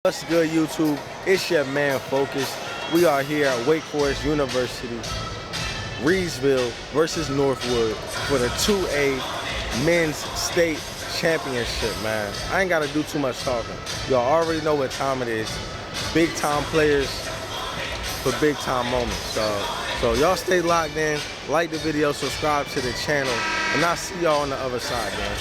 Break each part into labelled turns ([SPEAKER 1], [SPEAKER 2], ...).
[SPEAKER 1] What's good, YouTube? It's your man Focus. We are here at Wake Forest University, Reidsville versus Northwood for the 2A Men's State Championship, man. I ain't got to do too much talking. Y'all already know what time it is. Big time players for big time moments. So y'all stay locked in, like the video, subscribe to the channel, and I'll see y'all on the other side, man.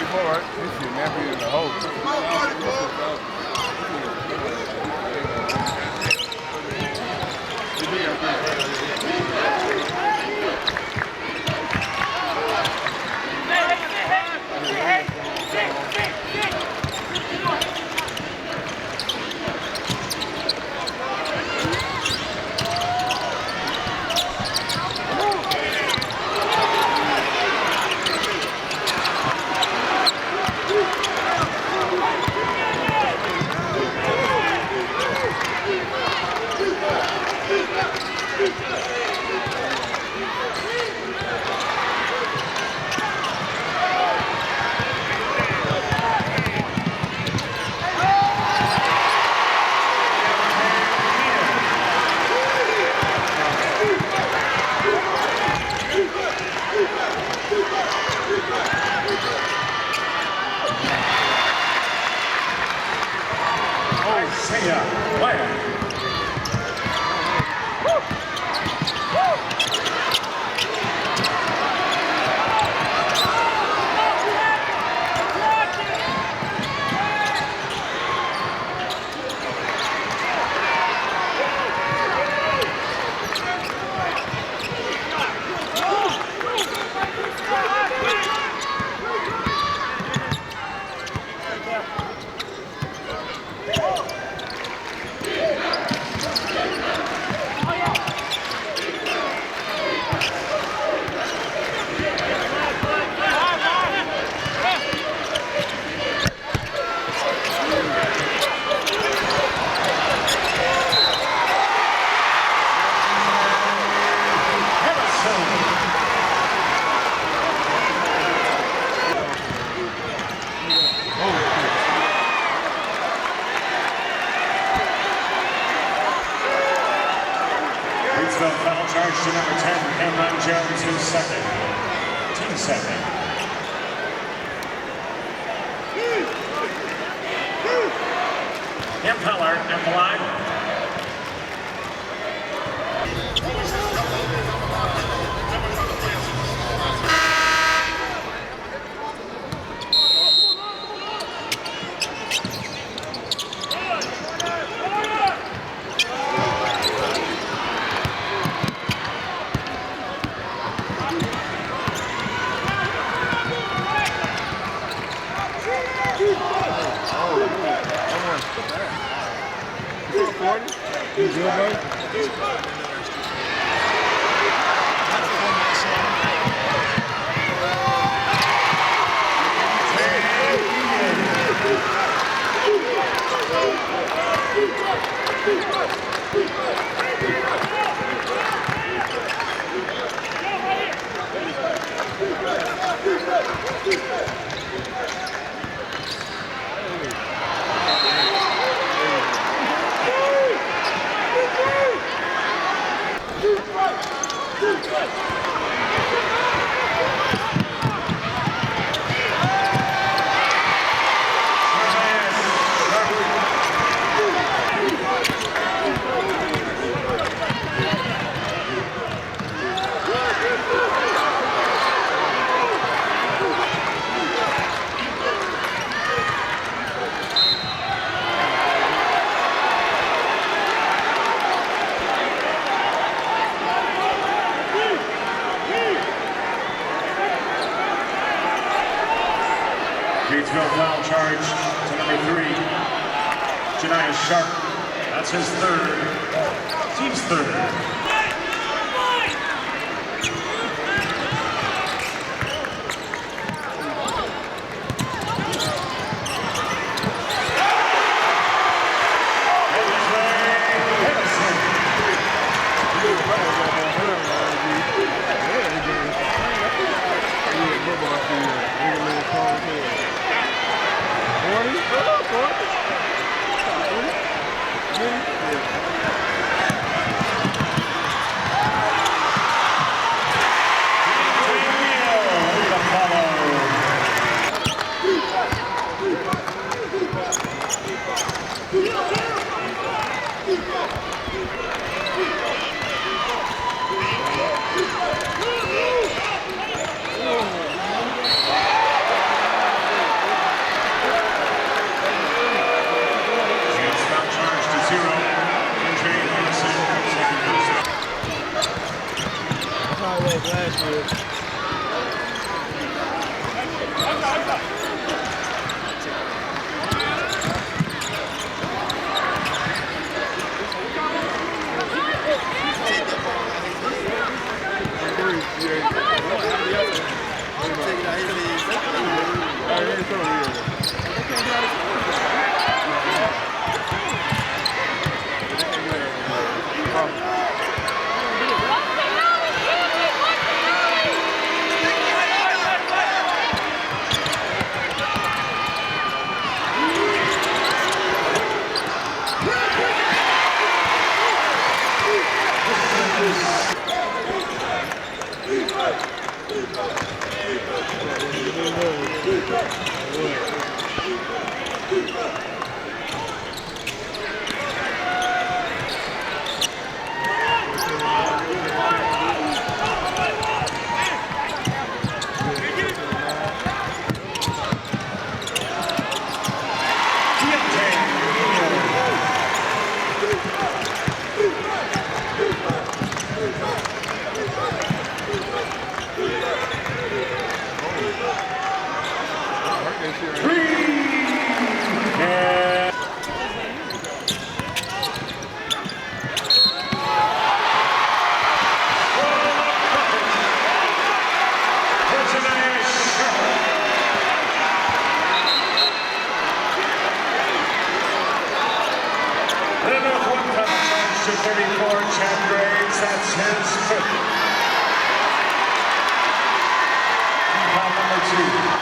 [SPEAKER 2] before, right? This shit nappy in the hole.
[SPEAKER 3] Reidsville foul charge to number 10, Cameron Jones, who's second. Team second. Impeller at the line.
[SPEAKER 2] You good, bro?
[SPEAKER 3] Reidsville foul charge to number 3, Janiah Sharp. That's his third. Team's third. That's his fifth. Foul number 2.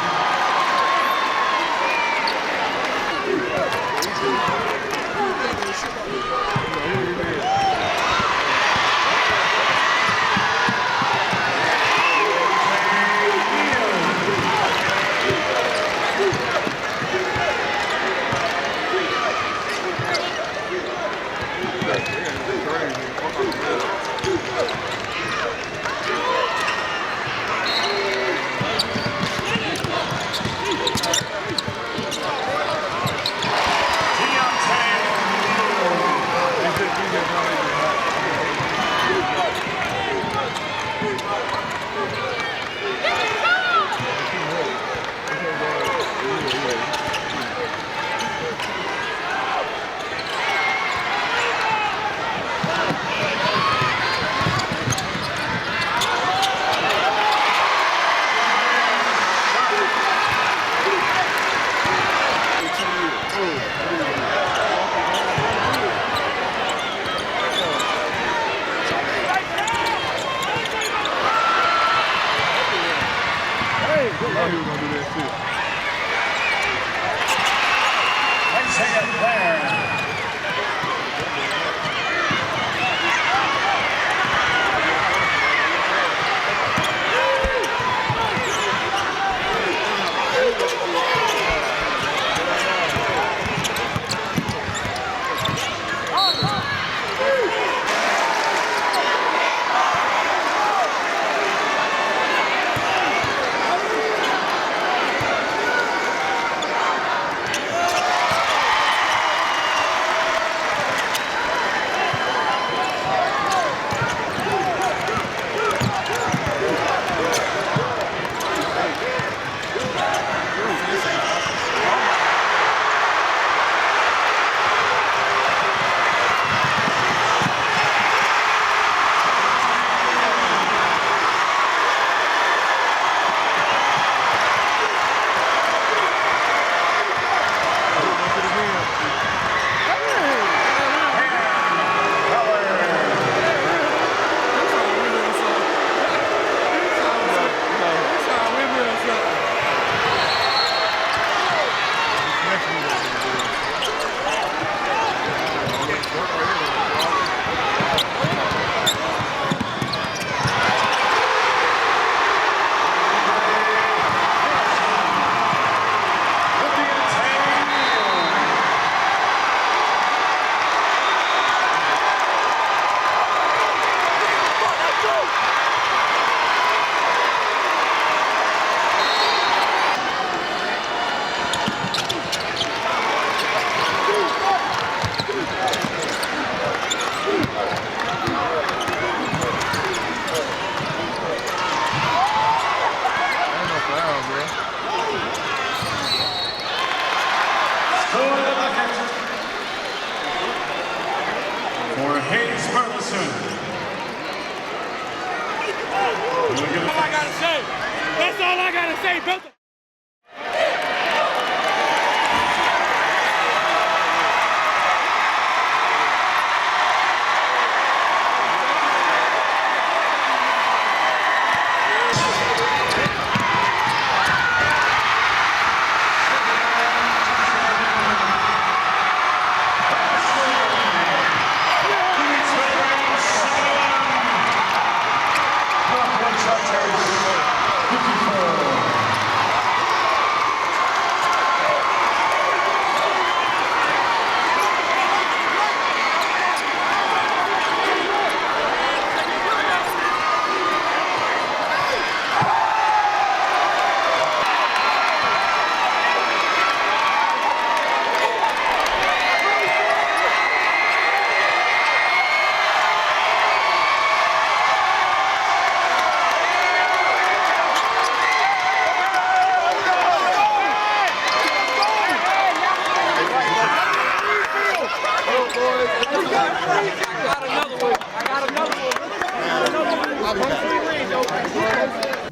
[SPEAKER 4] That's all I gotta say, brother.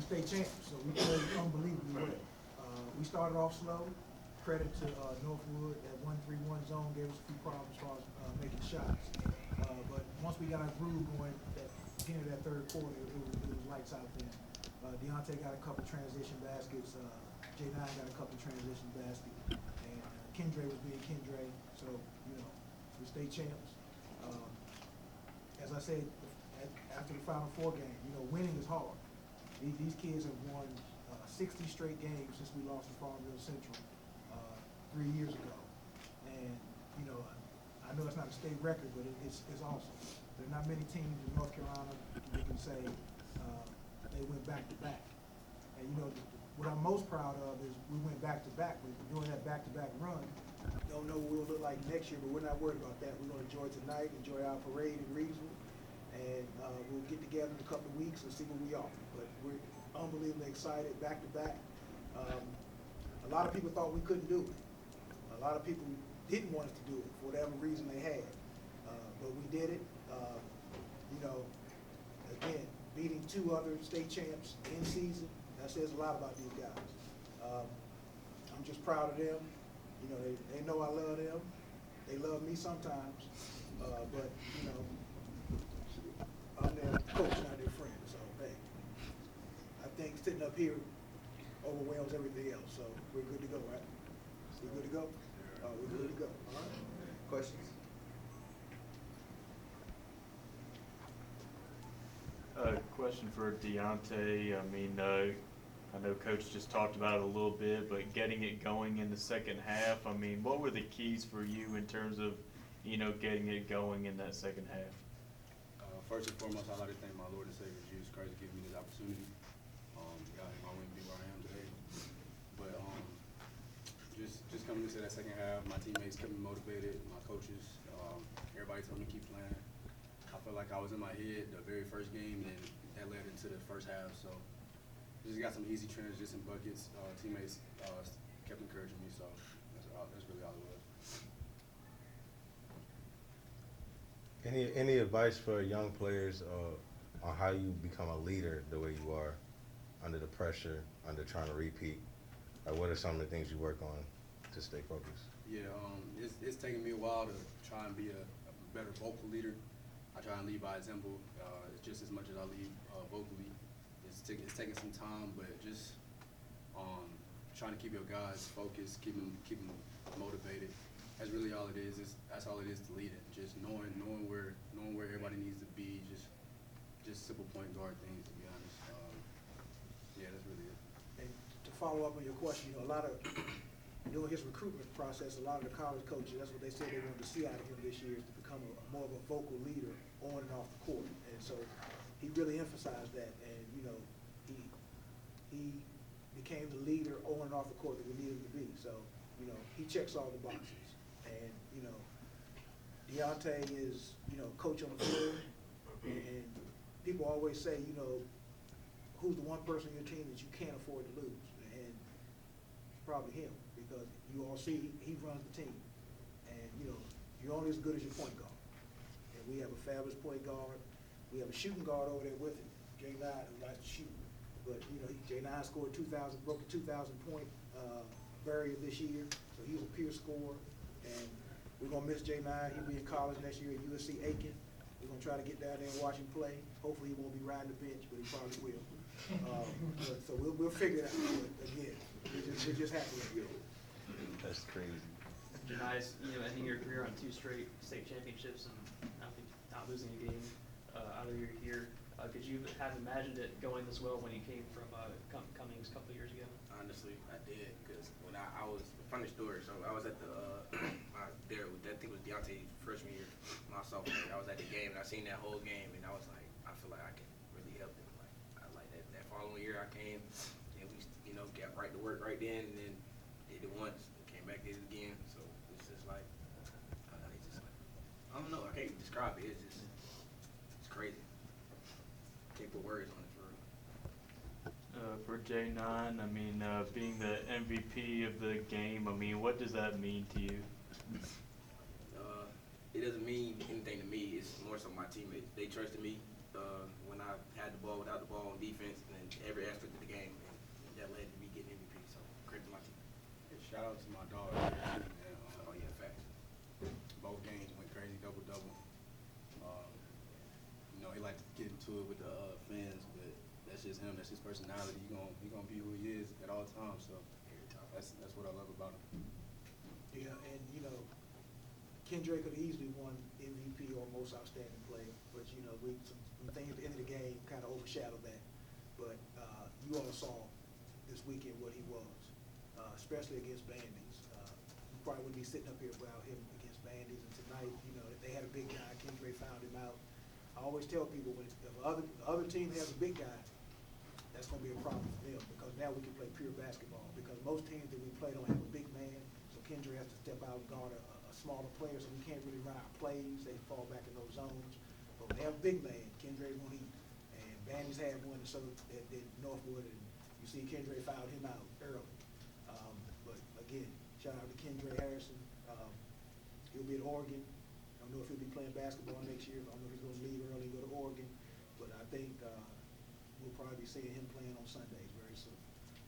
[SPEAKER 5] State champions, so we played unbelievably well. We started off slow. Credit to Northwood, that 1-3-1 zone gave us a few problems as far as making shots. But once we got our groove going, at the beginning of that third quarter, it was lights out then. Deontay got a couple transition baskets. J9 got a couple transition baskets, and Kendra was being Kendra. So we stay champs. As I said after the Final Four game, winning is hard. These kids have won 60 straight games since we lost to Farmville Central 3 years ago. And, I know it's not a state record, but it's awesome. There are not many teams in North Carolina that can say they went back-to-back. And, what I'm most proud of is we went back-to-back. We're doing that back-to-back run. Don't know what we'll look like next year, but we're not worried about that. We're going to enjoy tonight, enjoy our parade in Reidsville. And we'll get together in a couple of weeks and see where we are. But we're unbelievably excited, back-to-back. A lot of people thought we couldn't do it. A lot of people didn't want us to do it for whatever reason they had. But we did it. Again, beating 2 other state champs in season, that says a lot about these guys. I'm just proud of them. They know I love them. They love me sometimes. But, I'm their coach, not their friend. So, hey, I think sitting up here overwhelms everything else. So we're good to go, right? We're good to go? We're good to go. All right. Questions?
[SPEAKER 6] Question for Deontay. I know Coach just talked about it a little bit, but getting it going in the second half, what were the keys for you in terms of, getting it going in that second half?
[SPEAKER 7] First and foremost, I'd like to thank my Lord and Savior Jesus Christ for giving me this opportunity. I wouldn't be where I am today. But just coming into that second half, my teammates kept me motivated, my coaches, everybody told me to keep playing. I felt like I was in my head the very first game, and that led into the first half. So just got some easy transitions and buckets. Teammates kept encouraging me, so that's really all it was.
[SPEAKER 1] Any advice for young players on how you become a leader the way you are, under the pressure, under trying to repeat? What are some of the things you work on to stay focused?
[SPEAKER 7] Yeah, it's taken me a while to try and be a better vocal leader. I try and lead by example, just as much as I lead vocally. It's taking some time, but just trying to keep your guys focused, keep them motivated. That's really all it is. That's all it is to lead it. Just knowing where everybody needs to be. Just simple point guard things, to be honest. Yeah, that's really it.
[SPEAKER 5] And to follow up on your question, a lot of during his recruitment process, a lot of the college coaches, that's what they said they wanted to see out of him this year, is to become more of a vocal leader on and off the court. And so he really emphasized that, and he became the leader on and off the court that we needed him to be. So he checks all the boxes. And Deontay is coach on the floor, and people always say who's the one person on your team that you can't afford to lose, and it's probably him, because you all see he runs the team, and you're only as good as your point guard. And we have a fabulous point guard. We have a shooting guard over there with him, J9, who likes to shoot. But, you know, J9 scored 2,000, broke the 2,000 point barrier this year, so he was a peer scorer. And we're gonna miss J9. He'll be in college next year at USC Aiken. We're gonna try to get down there and watch him play. Hopefully he won't be riding the bench, but he probably will. So we'll figure it out. But again, we're just happy to go.
[SPEAKER 1] That's crazy.
[SPEAKER 4] Janice, you know, ending your career on 2 straight state championships and I think not losing a game out of your year. Could you have imagined it going this well when you came from Cummings a couple of years ago?
[SPEAKER 7] Honestly, I did, because when I was, funny story, so I was at the, I think it was Deontay's freshman year, my sophomore year. I was at the game, and I seen that whole game, and I was like, I feel like I can really help them. Like, I like that following year I came, and we, you know, got right to work right then, and then did it once, and came back, did it again. So it's just like, it's just like, I don't know, I can't describe it. It's just, it's crazy. Can't put words on it for real.
[SPEAKER 6] For J9, I mean, being the MVP of the game, I mean, what does that mean to you?
[SPEAKER 7] It doesn't mean anything to me. It's more so my teammates. They trusted me when I had the ball, without the ball, on defense, and every aspect of the game, and that led to me getting MVP. So credit to my team.
[SPEAKER 2] Hey, shout out to my dog.
[SPEAKER 7] Oh yeah, facts.
[SPEAKER 2] Both games went crazy, double-double. You know, he liked to get into it with the fans, but that's just him. That's his personality. He gonna be who he is at all times. So that's what I love about him.
[SPEAKER 5] Yeah, and you know, Kendra could have easily won MVP or most outstanding player, but you know, some things at the end of the game kind of overshadowed that. But you all saw this weekend what he was, especially against Bandies. You probably wouldn't be sitting up here without him against Bandies. And tonight, you know, they had a big guy. Kendra found him out. I always tell people when the other team has a big guy, that's going to be a problem for them, because now we can play pure basketball. Because most teams that we play don't have a big man, so Kendra has to step out and guard a smaller player, so we can't really run our plays. They fall back in those zones. But when they have a big man, Kendra won't eat. And Bandies had one, so at Northwood, and you see Kendra fouled him out early. But again, shout out to Kendra Harrison. He'll be at Oregon. I don't know if he'll be playing basketball next year. I don't know if he's going to leave early and go to Oregon. But I think we'll probably be seeing him playing on Sundays very soon.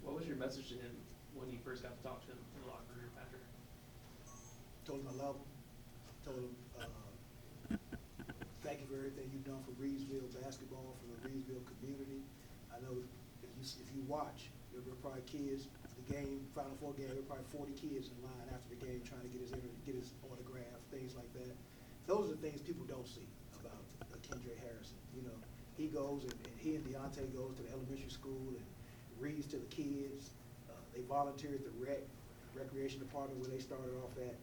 [SPEAKER 4] What was your message to him when you first got to talk to him in the locker room after?
[SPEAKER 5] Told him I love him. Told him thank you for everything you've done for Reidsville basketball, for the Reidsville community. I know if you watch, there were probably kids, the game, Final Four game, there were probably 40 kids in line after the game trying to get his autograph, things like that. Those are the things people don't see about Kendra Harrison. You know, he goes and he and Deontay goes to the elementary school and reads to the kids. They volunteer at the recreation department where they started off at.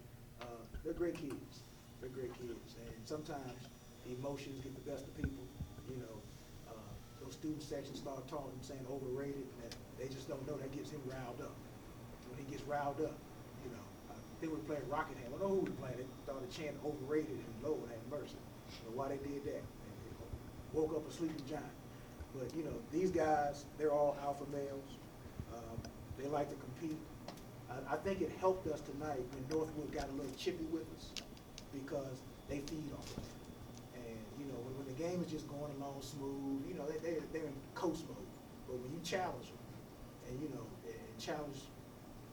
[SPEAKER 5] They're great kids. They're great kids. And sometimes emotions get the best of people. You know, those student sections start talking, saying overrated, and they just don't know. That gets him riled up. When he gets riled up, you know, I think we were playing Rockingham. I don't know who we were playing. They started chanting overrated, and Lord have mercy. You know, why they did that. And they woke up a sleeping giant. But, you know, these guys, they're all alpha males. They like to compete. I think it helped us tonight when Northwood got a little chippy with us, because they feed off of that. And, you know, when the game is just going along smooth, you know, they're in coast mode. But when you challenge them, and, you know, and challenge,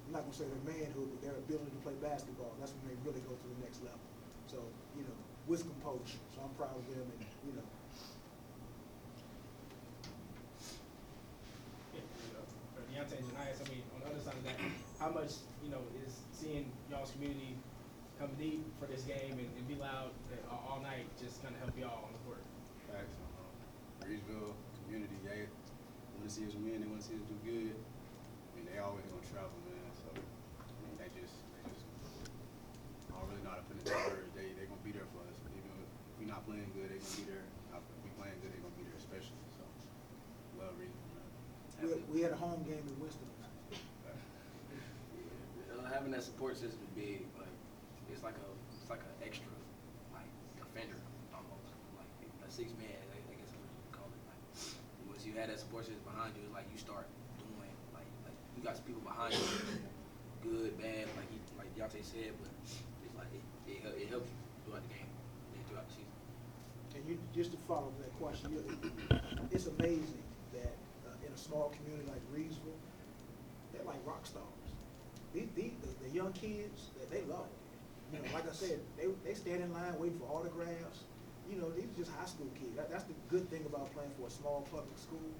[SPEAKER 5] I'm not going to say their manhood, but their ability to play basketball, that's when they really go to the next level. So, you know, with composure. So I'm proud of them, and, you know.
[SPEAKER 8] Deontay and Janice, I mean, on the other side of that, how much, you know, is seeing y'all's community come deep for this game and be loud all night just kind of help y'all on the court?
[SPEAKER 2] Facts. Reidsville community, they want to see us win. They want to see us do good. I mean, they always gonna travel, man. So I mean, they just I don't really know how to put it into words. They gonna be there for us. Even if we not playing good, they gonna be there. If we playing good, they gonna be there, especially. So love Reidsville, man.
[SPEAKER 5] We had a home game in Winston tonight.
[SPEAKER 7] Having that support system is big. Like it's like an extra like defender almost. Like a 6 man, I guess what you call it. Like once you have that support system behind you, it's like you start doing like you got some people behind you, good, bad, like Deontay said, but it's like it helps you throughout the game and throughout the season.
[SPEAKER 5] And you just to follow up that question, it's amazing that in in a small community like Reidsville, they're like rock stars. The young kids, they love it. You know, like I said, they stand in line waiting for autographs. You know, these are just high school kids. That's the good thing about playing for a small public school.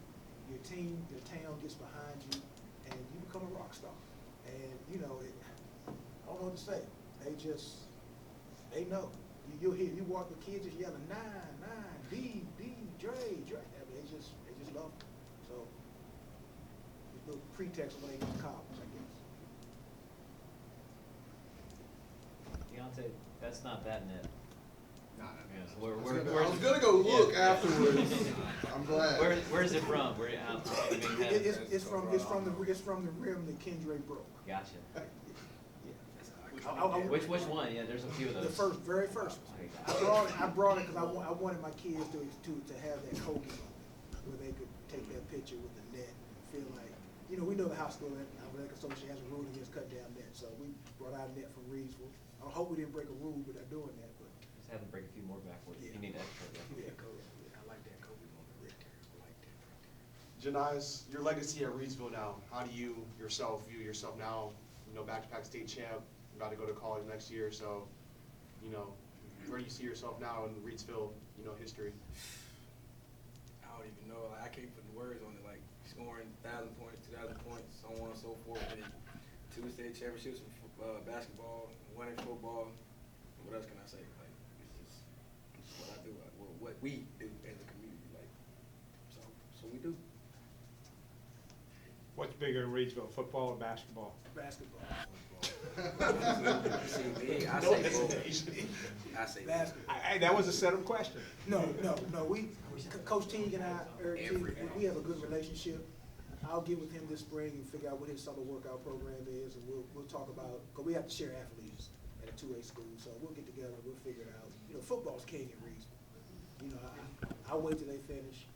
[SPEAKER 5] Your team, your town gets behind you, and you become a rock star. And, you know, I don't know what to say. They know. You'll hear, you walk the kids just yelling, 9, 9, D, Dre. I mean, they just love it. So, it's a little pretext when they get to college, I guess.
[SPEAKER 9] Deontay, that's not that net.
[SPEAKER 2] Nah,
[SPEAKER 9] I
[SPEAKER 10] was gonna go look afterwards. I'm glad.
[SPEAKER 9] Where's it from?
[SPEAKER 5] It's from the rim that Kendra broke.
[SPEAKER 9] Gotcha.
[SPEAKER 5] Yeah.
[SPEAKER 9] Which one? Yeah, there's a few of those.
[SPEAKER 5] The very first one. I brought it because I wanted my kids to have that Kobe moment where they could take that picture with the net and feel like, you know, we know the high school athletic association has a rule against cut down net, so we brought out a net from Reidsville. I hope we didn't break a rule, but they're doing that. But
[SPEAKER 9] just have them break a few more backwards.
[SPEAKER 5] Yeah.
[SPEAKER 9] You need extra.
[SPEAKER 5] yeah.
[SPEAKER 2] I like that Kobe moment right there. I like that.
[SPEAKER 10] Janias, your legacy at Reidsville now, how do you yourself view yourself now, you know, back-to-back state champ, about to go to college next year, so, you know, where do you see yourself now in Reidsville, you know, history?
[SPEAKER 2] I don't even know. Like, I can't put the words on it. Like scoring 1,000 points, 2,000 points, so on and so forth. Winning 2 state championships in basketball, 1 in football. What else can I say? Like it's just what I do. Like, what we do as a community. Like so we do.
[SPEAKER 11] What's bigger in Reidsville, football or basketball?
[SPEAKER 5] Basketball.
[SPEAKER 2] See me, I say both. I say
[SPEAKER 5] Basketball.
[SPEAKER 11] That was a settled question.
[SPEAKER 5] No. Coach Teague and I, Eric Teague, we have a good relationship. I'll get with him this spring and figure out what his summer workout program is, and we'll talk about, because we have to share athletes at a 2A school, so we'll get together, we'll figure it out. You know, football's king in Reidsville. You know, I'll wait till they finish.